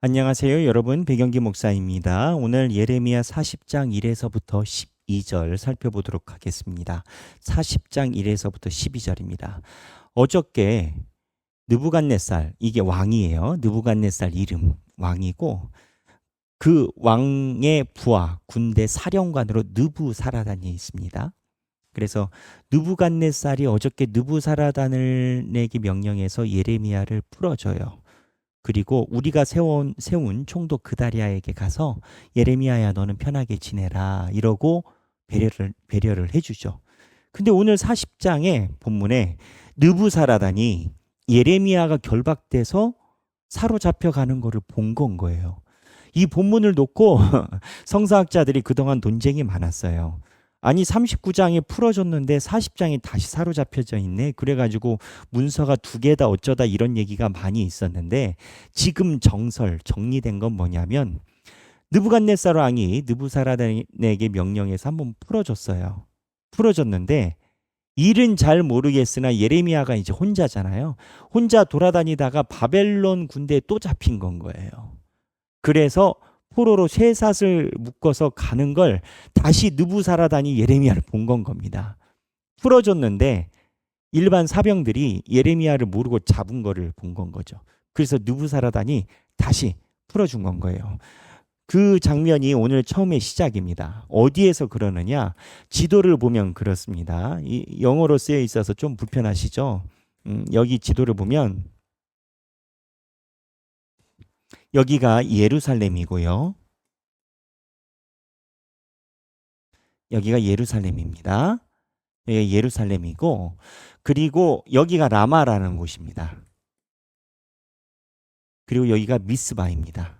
안녕하세요, 여러분. 백영기 목사입니다. 오늘 예레미야 40장 1에서부터 12절 살펴보도록 하겠습니다. 40장 1에서부터 12절입니다. 어저께 느부갓네살, 이게 왕이에요. 느부갓네살 이름 왕이고, 그 왕의 부하 군대 사령관으로 느부사라단이 있습니다. 그래서 느부갓네살이 어저께 느부사라단에게 명령해서 예레미야를 풀어줘요. 그리고 우리가 세운 총독 그다리아에게 가서 예레미야야 너는 편하게 지내라 이러고 배려를 해주죠. 근데 오늘 40장의 본문에 느부사라단이 예레미야가 결박돼서 사로잡혀 가는 거를 본 건 거예요. 이 본문을 놓고 성서학자들이 그동안 논쟁이 많았어요. 아니 39장에 풀어줬는데 40장이 다시 사로잡혀져 있네. 그래가지고 문서가 두 개다 어쩌다 이런 얘기가 많이 있었는데 지금 정리된 건 뭐냐면 느부갓네살 왕이 느부사라단에게 명령해서 한번 풀어줬어요. 풀어줬는데 일은 잘 모르겠으나 예레미야가 이제 혼자잖아요. 혼자 돌아다니다가 바벨론 군대에 또 잡힌 건 거예요. 그래서 포로로 쇠사슬 묶어서 가는 걸 다시 느부사라단이 예레미야를 본 건 겁니다. 풀어줬는데 일반 사병들이 예레미야를 모르고 잡은 거를 본 건 거죠. 그래서 느부사라단이 다시 풀어준 건 거예요. 그 장면이 오늘 처음의 시작입니다. 어디에서 그러느냐? 지도를 보면 그렇습니다. 이 영어로 쓰여 있어서 좀 불편하시죠? 여기 지도를 보면 여기가 예루살렘이고요. 여기가 예루살렘입니다. 예루살렘이고 그리고 여기가 라마라는 곳입니다. 그리고 여기가 미스바입니다.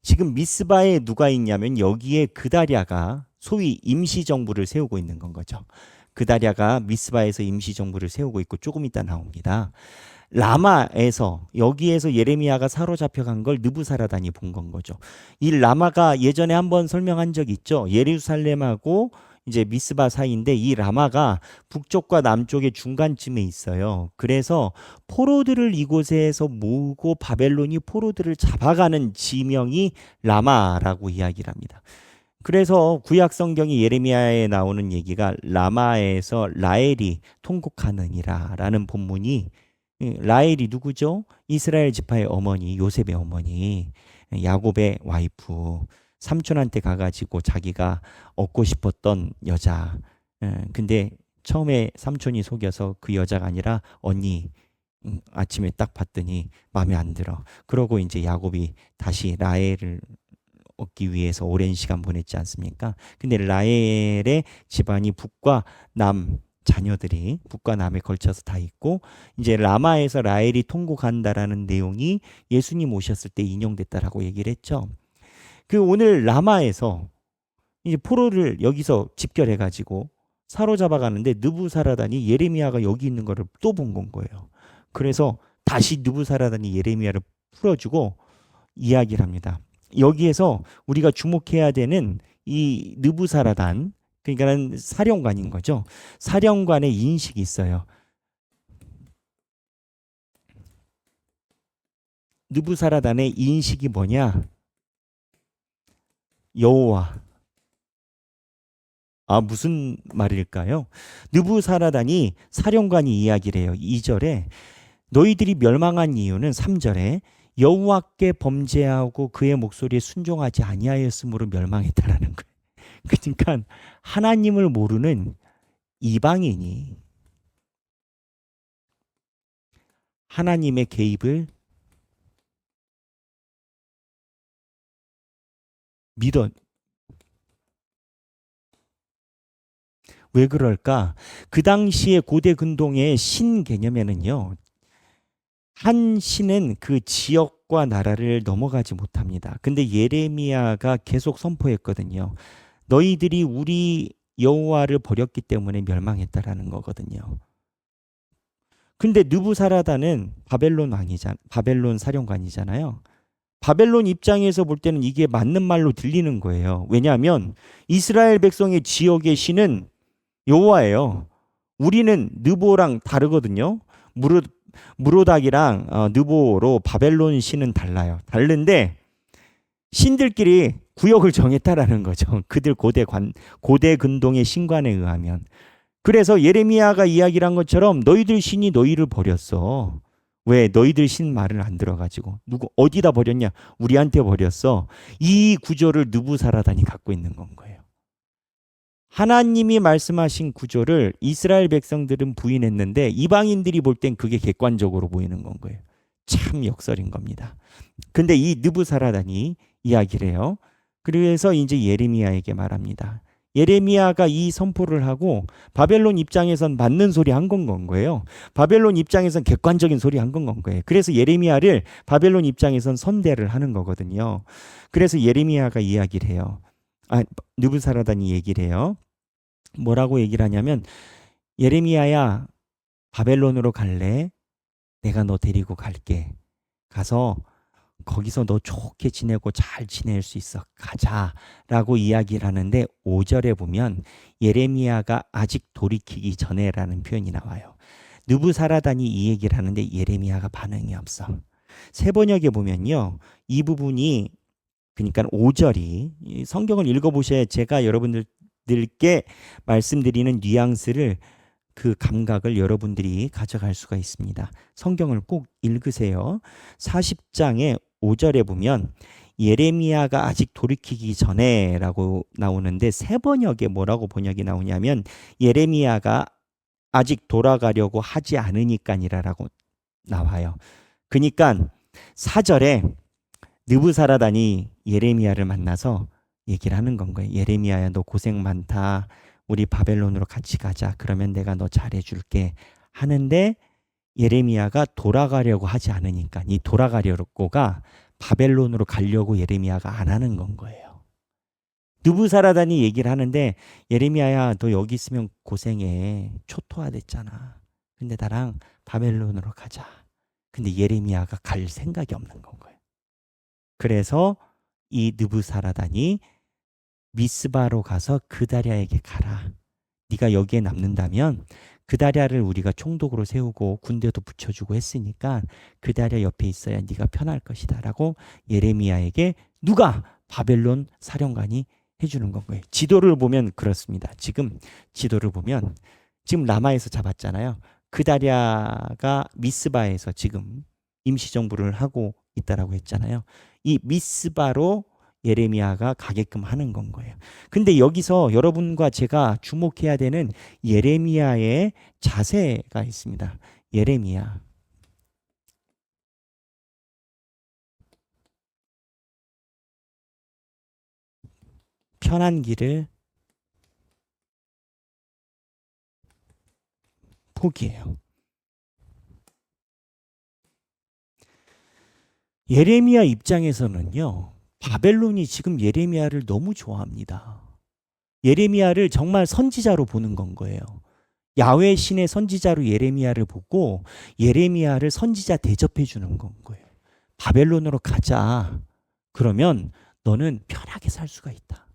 지금 미스바에 누가 있냐면 여기에 그다랴가 소위 임시정부를 세우고 있는 건 거죠. 그다랴가 미스바에서 임시정부를 세우고 있고 조금 이따 나옵니다. 라마에서 여기에서 예레미야가 사로잡혀간 걸 느부사라단이 본 건 거죠. 이 라마가 예전에 한번 설명한 적 있죠. 예루살렘하고 이제 미스바 사이인데 이 라마가 북쪽과 남쪽의 중간쯤에 있어요. 그래서 포로들을 이곳에서 모으고 바벨론이 포로들을 잡아가는 지명이 라마라고 이야기를 합니다. 그래서 구약 성경이 예레미야에 나오는 얘기가 라마에서 라헬이 통곡하느니라라는 본문이 라헬이 누구죠? 이스라엘 지파의 어머니, 요셉의 어머니, 야곱의 와이프, 삼촌한테 가가지고 자기가 얻고 싶었던 여자. 근데 처음에 삼촌이 속여서 그 여자가 아니라 언니. 아침에 딱 봤더니 마음에 안 들어. 그러고 이제 야곱이 다시 라헬을 얻기 위해서 오랜 시간 보냈지 않습니까? 근데 라헬의 집안이 북과 남 자녀들이 북과 남에 걸쳐서 다 있고 이제 라마에서 라헬이 통곡한다라는 내용이 예수님 오셨을 때 인용됐다라고 얘기를 했죠. 그 오늘 라마에서 이제 포로를 여기서 집결해 가지고 사로잡아 가는데 느부사라단이 예레미야가 여기 있는 거를 또 본 건 거예요. 그래서 다시 느부사라단이 예레미야를 풀어주고 이야기를 합니다. 여기에서 우리가 주목해야 되는 이 느부사라단, 그러니까는 사령관인 거죠. 사령관의 인식이 있어요. 느부사라단의 인식이 뭐냐? 여호와. 무슨 말일까요? 느부사라단이 사령관이 이야기를 해요. 2절에 너희들이 멸망한 이유는 3절에 여호와께 범죄하고 그의 목소리에 순종하지 아니하였으므로 멸망했다라는 거예요. 그러니까 하나님을 모르는 이방인이 하나님의 개입을 믿어. 왜 그럴까? 그 당시에 고대 근동의 신 개념에는요. 한 신은 그 지역과 나라를 넘어가지 못합니다. 근데 예레미야가 계속 선포했거든요. 너희들이 우리 여호와를 버렸기 때문에 멸망했다라는 거거든요. 근데 느부사라단은 바벨론 사령관이잖아요. 바벨론 입장에서 볼 때는 이게 맞는 말로 들리는 거예요. 왜냐하면 이스라엘 백성의 지역의 신은 여호와예요. 우리는 느보랑 다르거든요. 무릇 무로닥이랑 느보로 바벨론 신은 달라요. 다른데 신들끼리 구역을 정했다라는 거죠. 그들 고대 근동의 신관에 의하면. 그래서 예레미야가 이야기를 한 것처럼 너희들 신이 너희를 버렸어. 왜? 너희들 신 말을 안 들어가지고. 누구 어디다 버렸냐? 우리한테 버렸어. 이 구조를 느부사라단이 갖고 있는 건 거예요. 하나님이 말씀하신 구조를 이스라엘 백성들은 부인했는데 이방인들이 볼 땐 그게 객관적으로 보이는 건 거예요. 참 역설인 겁니다. 근데 이 느부사라단이 이야기를 해요. 그래서 이제 예레미야에게 말합니다. 예레미야가 이 선포를 하고 바벨론 입장에선 맞는 소리 한 건 거예요. 바벨론 입장에선 객관적인 소리 한 건 거예요. 그래서 예레미야를 바벨론 입장에선 선대를 하는 거거든요. 그래서 예레미야가 이야기를 해요. 느부사라단이 얘기를 해요. 뭐라고 얘기를 하냐면 예레미야야 바벨론으로 갈래? 내가 너 데리고 갈게. 가서 거기서 너 좋게 지내고 잘 지낼 수 있어. 가자라고 이야기를 하는데 5절에 보면 예레미야가 아직 돌이키기 전에라는 표현이 나와요. 느부사라단이 이 얘기를 하는데 예레미야가 반응이 없어. 세번역에 보면요. 이 부분이 그러니까 5절이 성경을 읽어보셔야 제가 여러분들께 말씀드리는 뉘앙스를 그 감각을 여러분들이 가져갈 수가 있습니다. 성경을 꼭 읽으세요. 40장의 5절에 보면 예레미야가 아직 돌이키기 전에 라고 나오는데 세 번역에 뭐라고 번역이 나오냐면 예레미야가 아직 돌아가려고 하지 않으니까니라라고 나와요. 그러니까 4절에 느부사라단이 예레미야를 만나서 얘기를 하는 건 거예요. 예레미야야 너 고생 많다. 우리 바벨론으로 같이 가자. 그러면 내가 너 잘해줄게. 하는데 예레미야가 돌아가려고 하지 않으니까 이 돌아가려고가 바벨론으로 가려고 예레미야가 안 하는 건 거예요. 느부사라단이 얘기를 하는데 예레미야야 너 여기 있으면 고생해. 초토화됐잖아. 근데 나랑 바벨론으로 가자. 근데 예레미야가 갈 생각이 없는 건 거예요. 그래서 이 느부사라단이 미스바로 가서 그다랴에게 가라. 네가 여기에 남는다면 그다랴를 우리가 총독으로 세우고 군대도 붙여주고 했으니까 그다랴 옆에 있어야 네가 편할 것이다 라고 예레미야에게 누가? 바벨론 사령관이 해주는 건 거예요. 지도를 보면 그렇습니다. 지금 지도를 보면 지금 라마에서 잡았잖아요. 그다랴가 미스바에서 지금 임시정부를 하고 있다라고 했잖아요. 이 미스바로 예레미야가 가게끔 하는 건 거예요. 근데 여기서 여러분과 제가 주목해야 되는 예레미야의 자세가 있습니다. 예레미야. 편한 길을 포기해요. 예레미야 입장에서는요. 바벨론이 지금 예레미야를 너무 좋아합니다. 예레미야를 정말 선지자로 보는 건 거예요. 야훼 신의 선지자로 예레미야를 보고 예레미야를 선지자 대접해 주는 건 거예요. 바벨론으로 가자. 그러면 너는 편하게 살 수가 있다.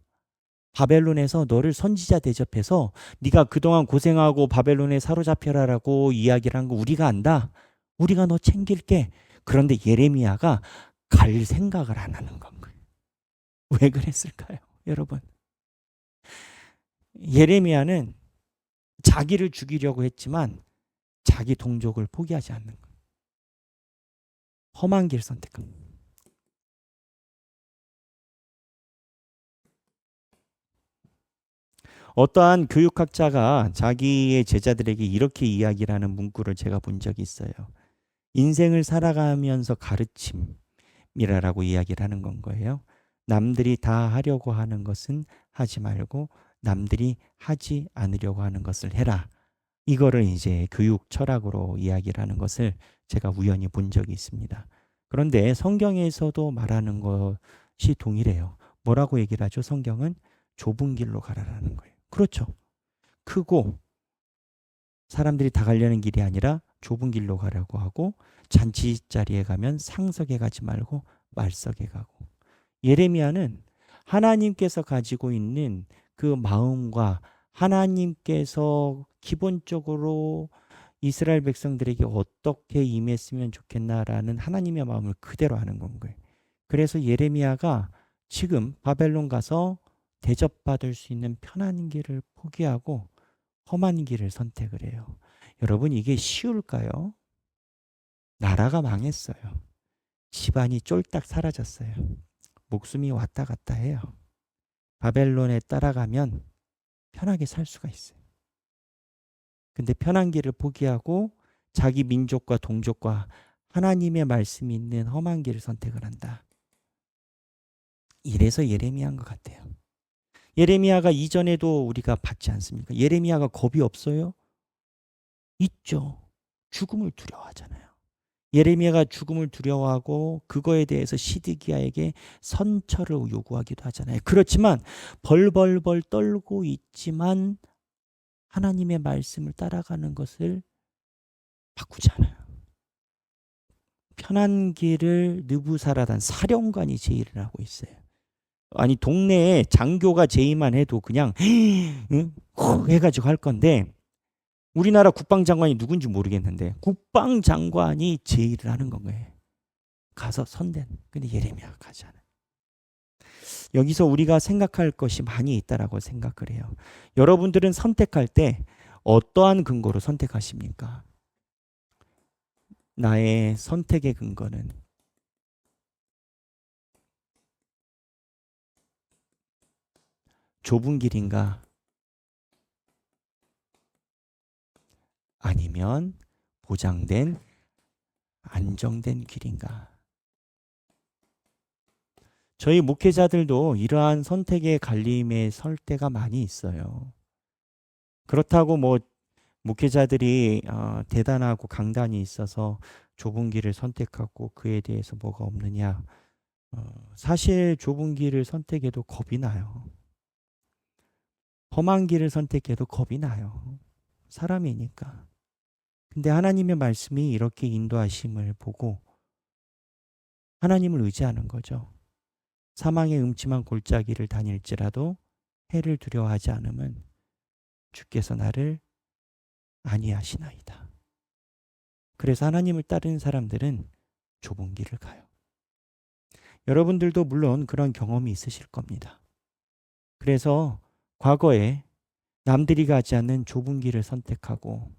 바벨론에서 너를 선지자 대접해서 네가 그동안 고생하고 바벨론에 사로잡혀라라고 이야기를 한 거 우리가 안다. 우리가 너 챙길게. 그런데 예레미야가 갈 생각을 안 하는 건 거예요. 왜 그랬을까요, 여러분? 예레미야는 자기를 죽이려고 했지만 자기 동족을 포기하지 않는 거예요. 험한 길 선택한 거예요. 어떠한 교육학자가 자기의 제자들에게 이렇게 이야기를 하는 문구를 제가 본 적이 있어요. 인생을 살아가면서 가르침이라고 이야기를 하는 건 거예요. 남들이 다 하려고 하는 것은 하지 말고 남들이 하지 않으려고 하는 것을 해라. 이거를 이제 교육 철학으로 이야기를 하는 것을 제가 우연히 본 적이 있습니다. 그런데 성경에서도 말하는 것이 동일해요. 뭐라고 얘기를 하죠? 성경은 좁은 길로 가라라는 거예요. 그렇죠. 크고 사람들이 다 가려는 길이 아니라 좁은 길로 가려고 하고 잔치 자리에 가면 상석에 가지 말고 말석에 가고. 예레미야는 하나님께서 가지고 있는 그 마음과 하나님께서 기본적으로 이스라엘 백성들에게 어떻게 임했으면 좋겠나라는 하나님의 마음을 그대로 아는 건 거예요. 그래서 예레미야가 지금 바벨론 가서 대접받을 수 있는 편한 길을 포기하고 험한 길을 선택을 해요. 여러분, 이게 쉬울까요? 나라가 망했어요. 집안이 쫄딱 사라졌어요. 목숨이 왔다 갔다 해요. 바벨론에 따라가면 편하게 살 수가 있어요. 근데 편한 길을 포기하고 자기 민족과 동족과 하나님의 말씀이 있는 험한 길을 선택을 한다. 이래서 예레미야인 것 같아요. 예레미야가 이전에도 우리가 봤지 않습니까? 예레미야가 겁이 없어요? 있죠. 죽음을 두려워하잖아요. 예레미야가 죽음을 두려워하고 그거에 대해서 시드기야에게 선처를 요구하기도 하잖아요. 그렇지만 벌벌벌 떨고 있지만 하나님의 말씀을 따라가는 것을 바꾸지 않아요. 편한 길을 느부사라단 사령관이 제의를 하고 있어요. 아니 동네에 장교가 제의만 해도 그냥 해가지고 할 건데 우리나라 국방장관이 누군지 모르겠는데 국방장관이 제의를 하는 건 거예요. 가서 선대. 근데 예레미야가 가지 않아요. 여기서 우리가 생각할 것이 많이 있다라고 생각을 해요. 여러분들은 선택할 때 어떠한 근거로 선택하십니까? 나의 선택의 근거는 좁은 길인가? 아니면 보장된 안정된 길인가? 저희 목회자들도 이러한 선택의 갈림에 설 때가 많이 있어요. 그렇다고 뭐 목회자들이 대단하고 강단이 있어서 좁은 길을 선택하고 그에 대해서 뭐가 없느냐? 사실 좁은 길을 선택해도 겁이 나요. 험한 길을 선택해도 겁이 나요. 사람이니까. 근데 하나님의 말씀이 이렇게 인도하심을 보고 하나님을 의지하는 거죠. 사망의 음침한 골짜기를 다닐지라도 해를 두려워하지 않으면 주께서 나를 안위하시나이다. 그래서 하나님을 따르는 사람들은 좁은 길을 가요. 여러분들도 물론 그런 경험이 있으실 겁니다. 그래서 과거에 남들이 가지 않는 좁은 길을 선택하고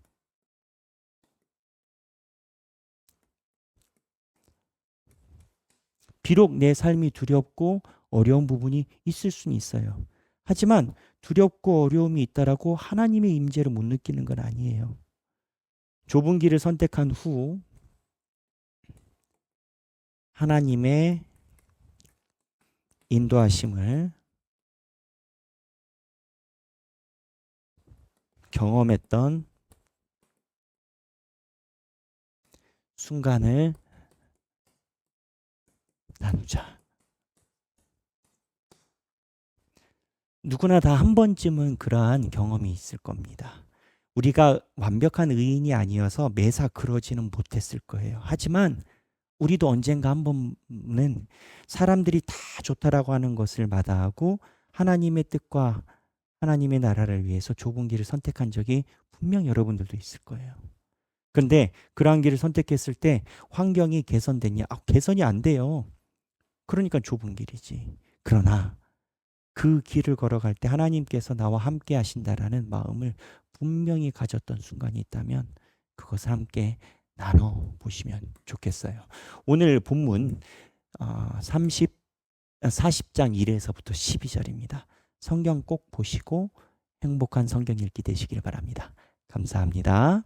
비록 내 삶이 두렵고 어려운 부분이 있을 수는 있어요. 하지만 두렵고 어려움이 있다라고 하나님의 임재를 못 느끼는 건 아니에요. 좁은 길을 선택한 후 하나님의 인도하심을 경험했던 순간을 나누자. 누구나 다 한 번쯤은 그러한 경험이 있을 겁니다. 우리가 완벽한 의인이 아니어서 매사 그러지는 못했을 거예요. 하지만 우리도 언젠가 한 번은 사람들이 다 좋다라고 하는 것을 마다하고 하나님의 뜻과 하나님의 나라를 위해서 좁은 길을 선택한 적이 분명 여러분들도 있을 거예요. 그런데 그러한 길을 선택했을 때 환경이 개선됐냐? 개선이 안 돼요. 그러니까 좁은 길이지. 그러나 그 길을 걸어갈 때 하나님께서 나와 함께 하신다라는 마음을 분명히 가졌던 순간이 있다면 그것을 함께 나눠보시면 좋겠어요. 오늘 본문 40장 1에서부터 12절입니다. 성경 꼭 보시고 행복한 성경 읽기 되시길 바랍니다. 감사합니다.